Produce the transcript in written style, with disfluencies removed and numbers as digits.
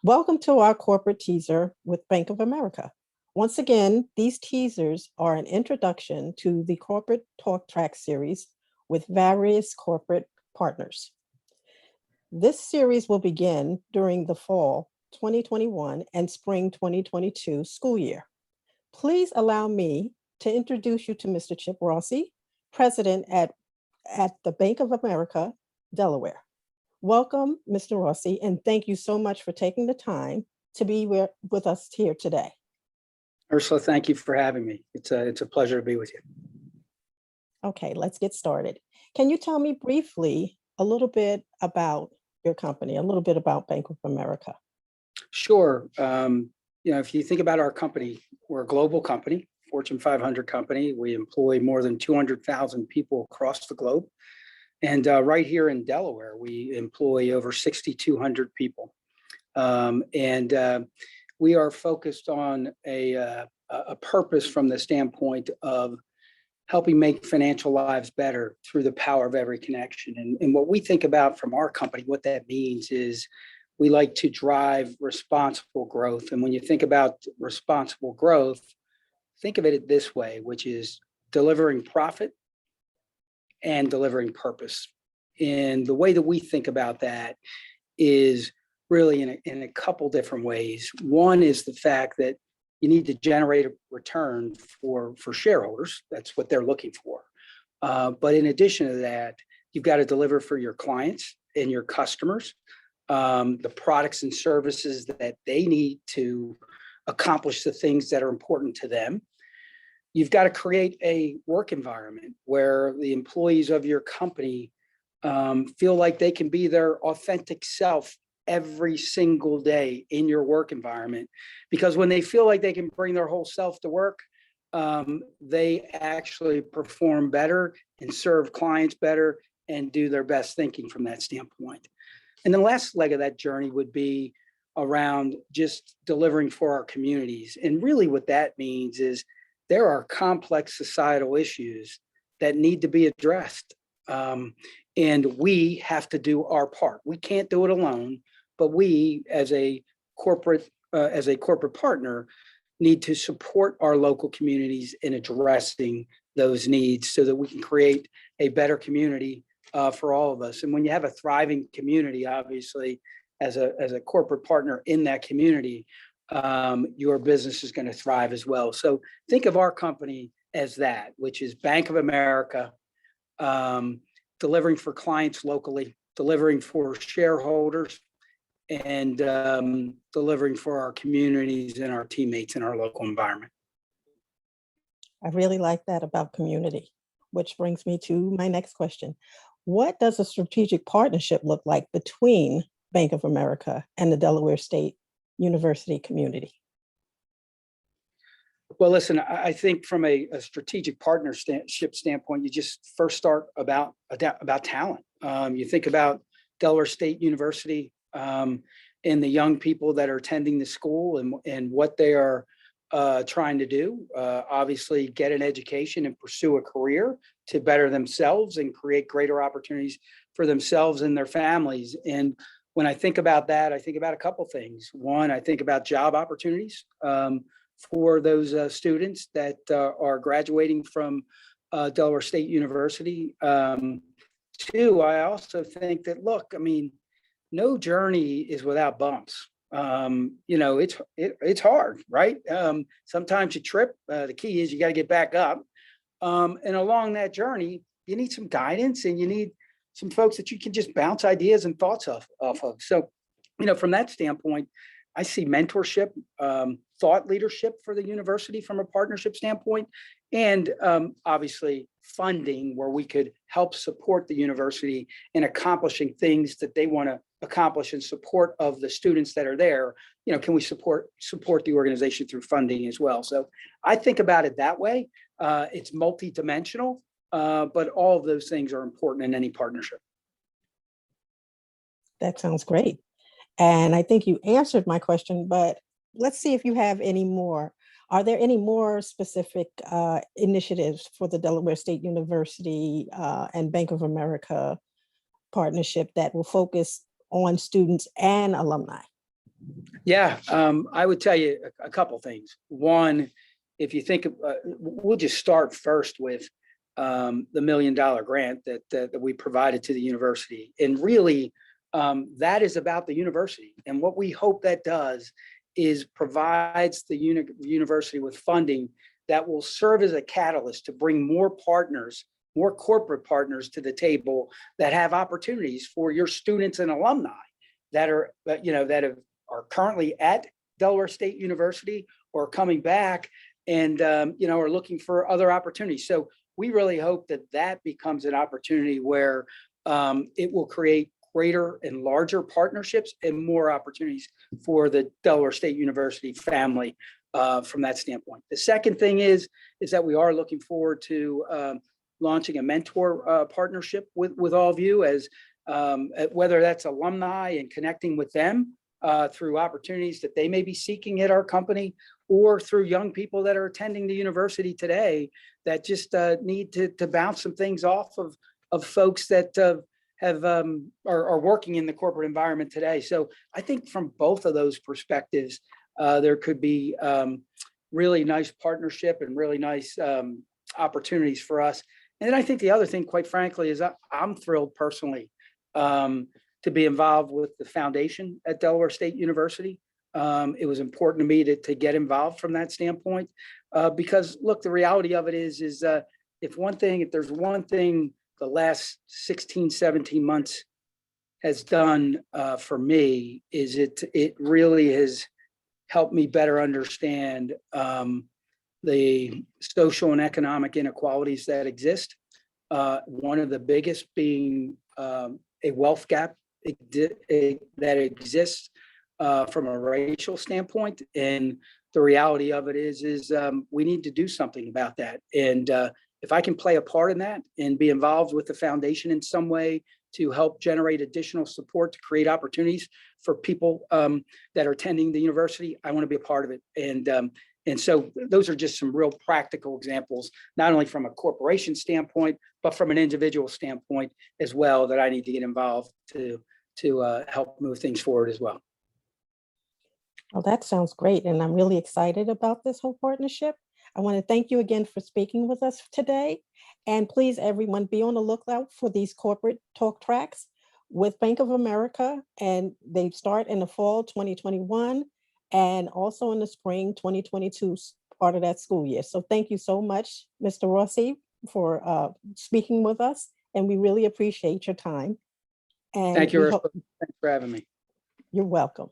Welcome to our corporate teaser with Bank of America. Once again, these teasers are an introduction to the corporate talk track series with various corporate partners. This series will begin during the fall 2021 and spring 2022 school year. Please allow me to introduce you to Mr. Chip Rossi, President at the Bank of America, Delaware. Welcome, Mr. Rossi, and thank you so much for taking the time to be with us here today. Ursula, thank you for having me. It's a pleasure to be with you. Okay, let's get started. Can you tell me briefly a little bit about your company, a little bit about Bank of America? Sure. If you think about our company, we're a global company, Fortune 500 company. We employ more than 200,000 people across the globe. And right here in Delaware, we employ over 6,200 people. We are focused on a purpose from the standpoint of helping make financial lives better through the power of every connection. And what we think about from our company, what that means is we like to drive responsible growth. And when you think about responsible growth, think of it this way, which is delivering profit and delivering purpose. And the way that we think about that is really in a couple different ways. One is the fact that you need to generate a return for shareholders. That's what they're looking for. But in addition to that, you've got to deliver for your clients and your customers, the products and services that they need to accomplish the things that are important to them. You've got to create a work environment where the employees of your company feel like they can be their authentic self every single day in your work environment. Because when they feel like they can bring their whole self to work, they actually perform better and serve clients better and do their best thinking from that standpoint. And the last leg of that journey would be around just delivering for our communities. And really what that means is there are complex societal issues that need to be addressed. And we have to do our part. We can't do it alone, but we as a corporate partner need to support our local communities in addressing those needs so that we can create a better community for all of us. And when you have a thriving community, obviously, as a corporate partner in that community, your business is going to thrive as well. So think of our company as that, which is Bank of America, delivering for clients locally, delivering for shareholders, and delivering for our communities and our teammates in our local environment. I really like that about community, which brings me to my next question. What does a strategic partnership look like between Bank of America and the Delaware State University community? Well, listen, I think from a strategic partnership standpoint, you just first start about talent. You think about Delaware State University and the young people that are attending the school and what they are trying to do. Obviously, get an education and pursue a career to better themselves and create greater opportunities for themselves and their families. And when I think about that, I think about a couple things. One, I think about job opportunities for those students that are graduating from Delaware State University. Two, I also think that, look, I mean, no journey is without bumps. It's hard, right? Sometimes you trip. The key is you got to get back up. And along that journey, you need some guidance and you need some folks that you can just bounce ideas and thoughts off of. So, from that standpoint, I see mentorship, thought leadership for the university from a partnership standpoint, and obviously funding where we could help support the university in accomplishing things that they want to accomplish in support of the students that are there. Can we support the organization through funding as well? So I think about it that way. It's multidimensional, but all of those things are important in any partnership. That sounds great. And I think you answered my question, but let's see if you have any more. Are there any more specific initiatives for the Delaware State University and Bank of America partnership that will focus on students and alumni? Yeah, I would tell you a couple things. One, if you think of, we'll just start first with the $1 million grant that we provided to the university. And really, that is about the university. And what we hope that does is provides the university with funding that will serve as a catalyst to bring more partners, more corporate partners to the table that have opportunities for your students and alumni that are, are currently at Delaware State University or coming back and, are looking for other opportunities. So we really hope that that becomes an opportunity where it will create greater and larger partnerships and more opportunities for the Delaware State University family from that standpoint. The second thing is that we are looking forward to launching a mentor partnership with all of you, as whether that's alumni and connecting with them through opportunities that they may be seeking at our company, or through young people that are attending the university today that just need to bounce some things off of folks that are working in the corporate environment today. So I think from both of those perspectives, there could be really nice partnership and really nice opportunities for us. And then I think the other thing, quite frankly, is I'm thrilled personally to be involved with the foundation at Delaware State University. It was important to me to get involved from that standpoint because, look, the reality of it is if there's one thing the last 16, 17 months has done for me, is it really has helped me better understand the social and economic inequalities that exist. One of the biggest being a wealth gap that exists from a racial standpoint. And the reality of it is we need to do something about that. And if I can play a part in that and be involved with the foundation in some way to help generate additional support to create opportunities for people that are attending the university, I want to be a part of it. And so those are just some real practical examples, not only from a corporation standpoint, but from an individual standpoint as well, that I need to get involved to help move things forward as well. Well, that sounds great. And I'm really excited about this whole partnership. I want to thank you again for speaking with us today. And please, everyone, be on the lookout for these corporate talk tracks with Bank of America. And they start in the fall 2021 and also in the spring 2022, part of that school year. So thank you so much, Mr. Rossi, for speaking with us. And we really appreciate your time. And Thank you. Thanks for having me. You're welcome.